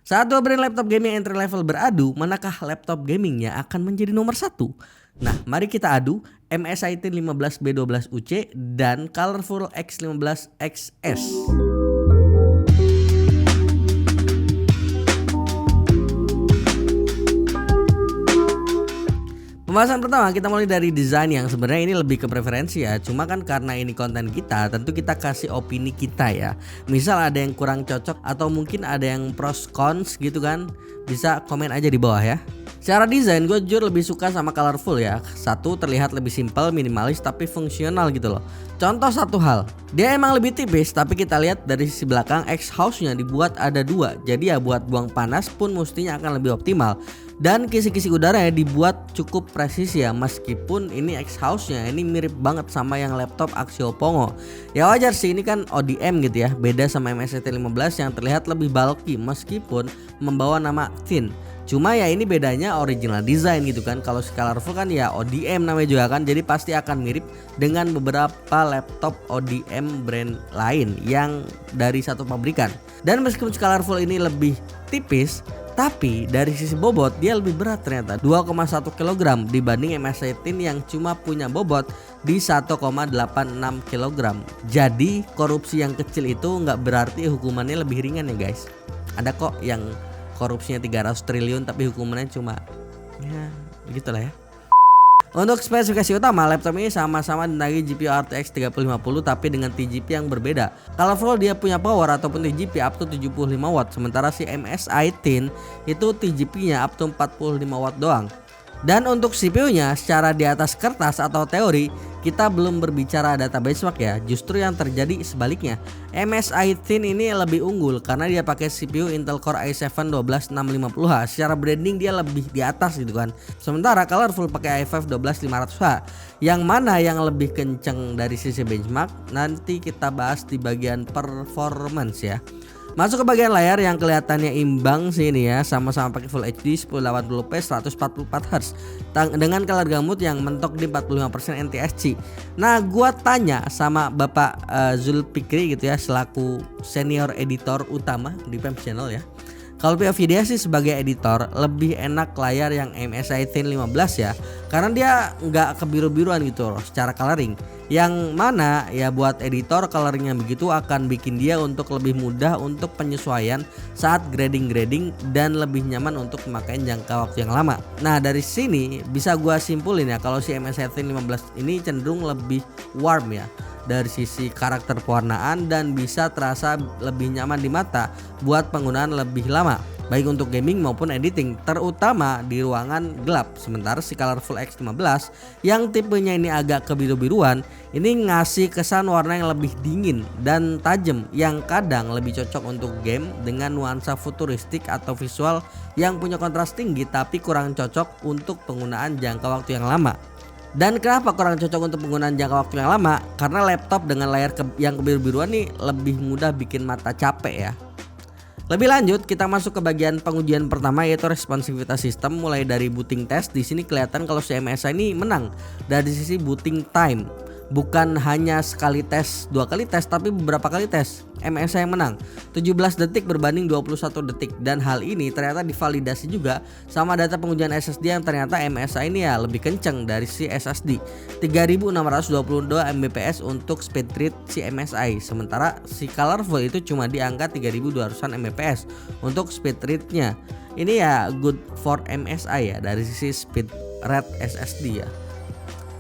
Saat dua brand laptop gaming entry level beradu, manakah laptop gamingnya akan menjadi nomor satu? Nah, mari kita adu MSI Tizen 15B12UC dan Colorful X15XS. Pembahasan pertama kita mulai dari desain yang sebenarnya ini lebih ke preferensi ya. Cuma kan karena ini konten kita, tentu kita kasih opini kita ya. Misal ada yang kurang cocok atau mungkin ada yang pros cons gitu kan, bisa komen aja di bawah ya. Secara desain gue jujur lebih suka sama Colorful ya. Satu, terlihat lebih simpel, minimalis tapi fungsional gitu loh. Contoh satu hal, dia emang lebih tipis tapi kita lihat dari sisi belakang exhaust-nya dibuat ada dua. Jadi ya buat buang panas pun mestinya akan lebih optimal. Dan kisi-kisi udaranya dibuat cukup presisi ya, meskipun ini exhaust-nya ini mirip banget sama yang laptop Axio Pongo. Ya wajar sih, ini kan ODM gitu ya, beda sama MSI Tizen 15 yang terlihat lebih bulky meskipun membawa nama thin. Cuma ya ini bedanya original design gitu kan. Kalau si Colorful kan ya ODM namanya juga kan, jadi pasti akan mirip dengan beberapa laptop ODM brand lain yang dari satu pabrikan. Dan meskipun si Colorful ini lebih tipis, tapi dari sisi bobot dia lebih berat ternyata, 2,1 kg dibanding MSI Tizen yang cuma punya bobot di 1,86 kg. Jadi korupsi yang kecil itu nggak berarti hukumannya lebih ringan ya guys. Ada kok yang korupsinya 300 triliun tapi hukumannya cuma ya begitulah ya. Untuk spesifikasi utama, laptop ini sama-sama dinagi GPU RTX 3050 tapi dengan TGP yang berbeda. Colorful dia punya power ataupun TGP up to 75 watt, sementara si MSI Tizen itu TGP-nya up to 45 watt doang. Dan untuk CPU-nya secara di atas kertas atau teori kita belum berbicara data benchmark ya, justru yang terjadi sebaliknya. MSI Tizen ini lebih unggul karena dia pakai CPU Intel Core i7 12650H. Secara branding dia lebih di atas gitu kan. Sementara Colorful pakai i5 12500H. Yang mana yang lebih kenceng dari sisi benchmark nanti kita bahas di bagian performance ya. Masuk ke bagian layar yang kelihatannya imbang sih ini ya, sama-sama pakai Full HD 1080p 144Hz dengan color gamut yang mentok di 45% NTSC. Nah, gua tanya sama Bapak Zulfikri gitu ya, selaku senior editor utama di PEM Channel ya. Kalau POV dia sih sebagai editor lebih enak layar yang MSI Tizen 15 ya, karena dia nggak kebiru-biruan gitu loh secara coloring. Yang mana ya buat editor coloringnya begitu akan bikin dia untuk lebih mudah untuk penyesuaian saat grading dan lebih nyaman untuk pemakaian jangka waktu yang lama. Nah dari sini bisa gua simpulin ya kalau si MSI Tizen 15 ini cenderung lebih warm ya dari sisi karakter pewarnaan dan bisa terasa lebih nyaman di mata buat penggunaan lebih lama, baik untuk gaming maupun editing, terutama di ruangan gelap. Sementara si Colorful X15 yang tipenya ini agak kebiru-biruan ini ngasih kesan warna yang lebih dingin dan tajam yang kadang lebih cocok untuk game dengan nuansa futuristik atau visual yang punya kontras tinggi tapi kurang cocok untuk penggunaan jangka waktu yang lama. Dan kenapa kurang cocok untuk penggunaan jangka waktu yang lama? Karena laptop dengan layar yang kebiru-biruan nih lebih mudah bikin mata capek ya. Lebih lanjut kita masuk ke bagian pengujian pertama yaitu responsivitas sistem. Mulai dari booting test, di sini kelihatan kalau si MSI ini menang dari sisi booting time. Bukan hanya sekali tes, dua kali tes, tapi beberapa kali tes. MSI yang menang 17 detik berbanding 21 detik. Dan hal ini ternyata divalidasi juga sama data pengujian SSD yang ternyata MSI ini ya lebih kenceng dari si SSD, 3622 Mbps untuk speed read si MSI. Sementara si Colorful itu cuma di angka 3200 Mbps untuk speed readnya. Ini ya good for MSI ya dari sisi speed read SSD ya.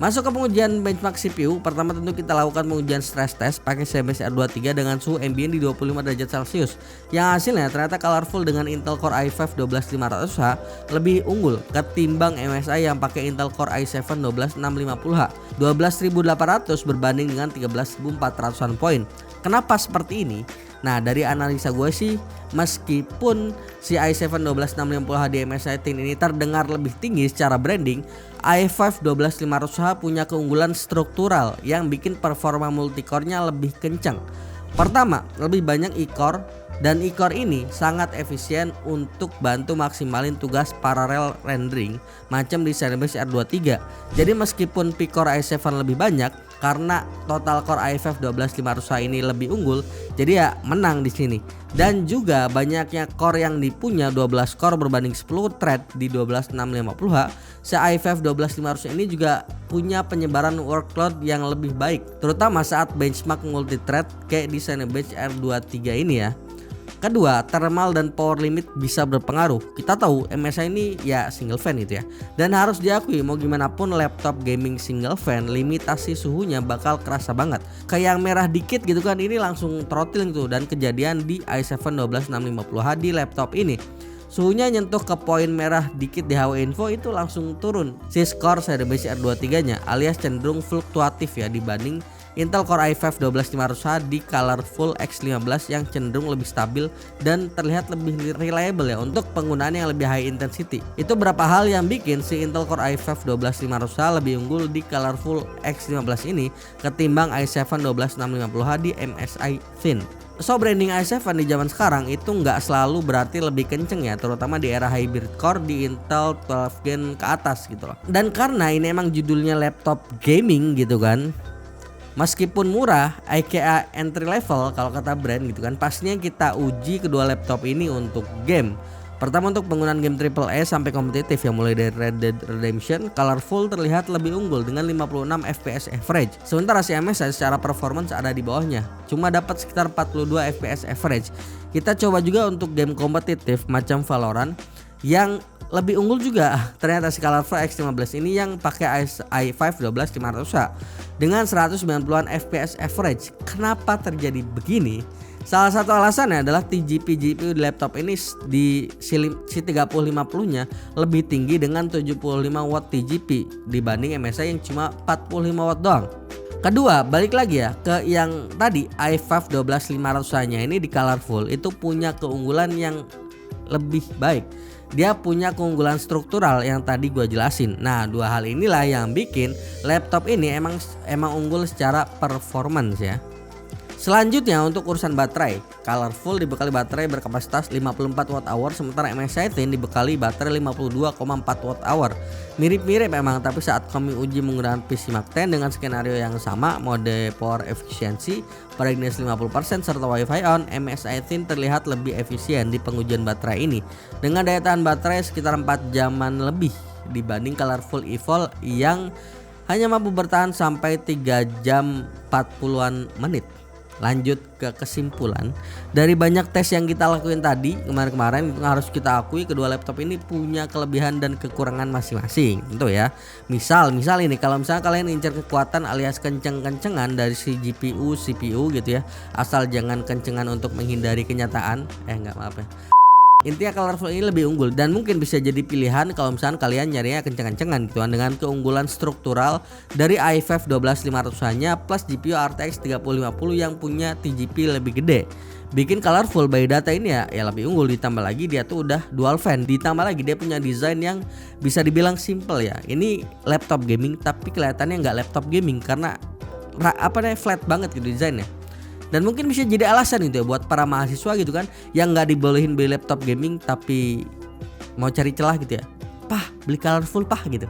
Masuk ke pengujian benchmark CPU, pertama tentu kita lakukan pengujian stress test pakai CMS R23 dengan suhu ambient di 25 derajat Celcius. Yang hasilnya ternyata Colorful dengan Intel Core i5 12500H lebih unggul ketimbang MSI yang pakai Intel Core i7 12650H, 12.800 berbanding dengan 13.400-an poin. Kenapa seperti ini? Nah dari analisa gue sih, meskipun si i7 12650H di MSI Tizen ini terdengar lebih tinggi secara branding, i5 12500H punya keunggulan struktural yang bikin performa multicore-nya lebih kencang. Pertama, lebih banyak e-core, dan e-core ini sangat efisien untuk bantu maksimalin tugas paralel rendering macam di CNBC R23. Jadi meskipun P-core i7 lebih banyak, karena total core i5 12500H ini lebih unggul, jadi ya menang di sini. Dan juga banyaknya core yang dipunya 12 core berbanding 10 thread di 12650H. Si i5 12500 ini juga punya penyebaran workload yang lebih baik, terutama saat benchmark multithread kayak di Cinebench R23 ini ya. Kedua, thermal dan power limit bisa berpengaruh. Kita tahu MSI ini ya single fan gitu ya. Dan harus diakui mau gimana pun laptop gaming single fan, limitasi suhunya bakal kerasa banget. Kayak yang merah dikit gitu kan, ini langsung throttling tuh. Dan kejadian di i7 12650H di laptop ini. Suhunya nyentuh ke poin merah dikit di HW Info itu langsung turun. Si skor Cinebench R23-nya alias cenderung fluktuatif ya dibanding Intel Core i5 12500H di Colorful X15 yang cenderung lebih stabil dan terlihat lebih reliable ya untuk penggunaan yang lebih high intensity. Itu berapa hal yang bikin si Intel Core i5 12500H lebih unggul di Colorful X15 ini ketimbang i7 12650H di MSI Thin. So branding i7 di zaman sekarang itu nggak selalu berarti lebih kenceng ya, terutama di era hybrid core di Intel 12 Gen ke atas gitu loh. Dan karena ini emang judulnya laptop gaming gitu kan, meskipun murah, aka entry level kalau kata brand gitu kan, pastinya kita uji kedua laptop ini untuk game. Pertama untuk penggunaan game AAA sampai kompetitif yang mulai dari Red Dead Redemption, Colorful terlihat lebih unggul dengan 56 FPS average. Sementara si MSI secara performance ada di bawahnya, cuma dapat sekitar 42 FPS average. Kita coba juga untuk game kompetitif macam Valorant yang lebih unggul juga. Ternyata si Colorful X15 ini yang pakai i5 12500H dengan 190-an FPS average. Kenapa terjadi begini? Salah satu alasannya adalah TGP GPU di laptop ini di C3050-nya lebih tinggi dengan 75 watt TGP dibanding MSI yang cuma 45 watt doang. Kedua, balik lagi ya ke yang tadi i5 12500-nya ini di Colorful itu punya keunggulan yang lebih baik. Dia punya keunggulan struktural yang tadi gue jelasin. Nah, dua hal inilah yang bikin laptop ini emang unggul secara performance ya. Selanjutnya untuk urusan baterai, Colorful dibekali baterai berkapasitas 54 Wh, sementara MSI Thin dibekali baterai 52,4 Wh. Mirip-mirip memang, tapi saat kami uji menggunakan PC Mark X dengan skenario yang sama, mode power efficiency, brightness 50% serta Wi-Fi on, MSI Thin terlihat lebih efisien di pengujian baterai ini dengan daya tahan baterai sekitar 4 jaman lebih dibanding Colorful Evolve yang hanya mampu bertahan sampai 3 jam 40-an menit. Lanjut ke kesimpulan, dari banyak tes yang kita lakuin tadi kemarin harus kita akui kedua laptop ini punya kelebihan dan kekurangan masing-masing tentu ya. Misal ini kalau misalnya kalian incar kekuatan alias kenceng-kencengan dari si GPU, CPU gitu ya, asal jangan kencengan untuk menghindari kenyataan. Maaf ya. Intinya Colorful ini lebih unggul dan mungkin bisa jadi pilihan kalau misalnya kalian nyarinya kenceng-kencengan gitu kan, dengan keunggulan struktural dari i5 12500-nya plus GPU RTX 3050 yang punya TGP lebih gede. Bikin Colorful by data ini ya lebih unggul, ditambah lagi dia tuh udah dual fan, ditambah lagi dia punya desain yang bisa dibilang simple ya. Ini laptop gaming tapi kelihatannya nggak laptop gaming karena flat banget gitu desainnya. Dan mungkin bisa jadi alasan itu ya buat para mahasiswa gitu kan yang nggak dibolehin beli laptop gaming tapi mau cari celah gitu ya. Pah, beli Colorful pah gitu.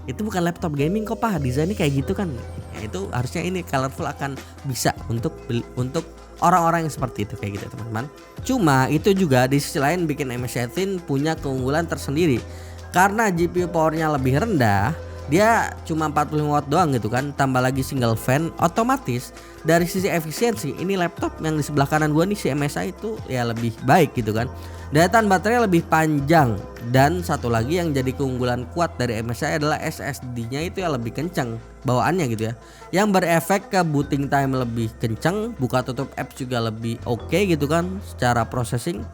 Itu bukan laptop gaming kok pah, desainnya kayak gitu kan. Ya, itu harusnya ini Colorful akan bisa untuk orang-orang yang seperti itu kayak gitu teman-teman. Cuma itu juga di sisi lain bikin MSI Thin punya keunggulan tersendiri. Karena GPU powernya lebih rendah, dia cuma 45 watt doang gitu kan, tambah lagi single fan, otomatis dari sisi efisiensi ini laptop yang di sebelah kanan gua nih si MSI itu ya lebih baik gitu kan. Daya tahan baterai lebih panjang, dan satu lagi yang jadi keunggulan kuat dari MSI adalah SSD-nya itu ya lebih kencang bawaannya gitu ya, yang berefek ke booting time lebih kencang, buka tutup apps juga lebih oke gitu kan secara processing,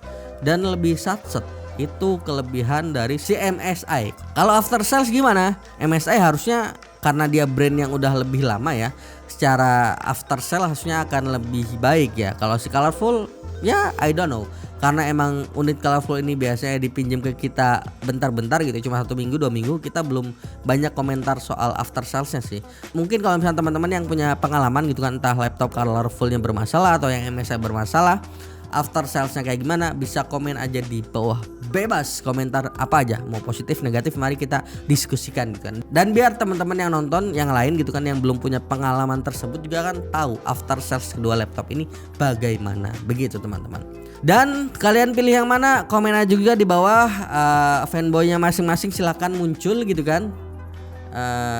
dan lebih satset. Itu kelebihan dari si MSI. Kalau after sales gimana? MSI harusnya karena dia brand yang udah lebih lama ya, secara after sale harusnya akan lebih baik ya. Kalau si Colorful ya I don't know, karena emang unit Colorful ini biasanya dipinjam ke kita bentar-bentar gitu, cuma 1 minggu 2 minggu, kita belum banyak komentar soal after salesnya sih. Mungkin kalau misalnya teman-teman yang punya pengalaman gitu kan, entah laptop Colorfulnya bermasalah atau yang MSI bermasalah, after salesnya kayak gimana, bisa komen aja di bawah. Bebas komentar apa aja, mau positif negatif, mari kita diskusikan gitu kan. Dan biar teman-teman yang nonton yang lain gitu kan, yang belum punya pengalaman tersebut juga kan tahu after sales kedua laptop ini bagaimana, begitu teman-teman. Dan kalian pilih yang mana, komen aja juga di bawah. Fanboynya masing-masing silahkan muncul gitu kan.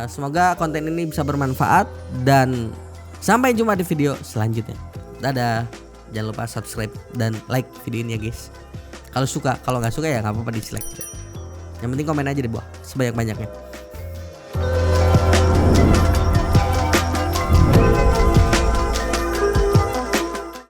Semoga konten ini bisa bermanfaat dan sampai jumpa di video selanjutnya. Dadah. Jangan lupa subscribe dan like video ini ya guys. Kalau suka, kalau nggak suka ya nggak apa-apa, dislike. Yang penting komen aja di bawah sebanyak-banyaknya.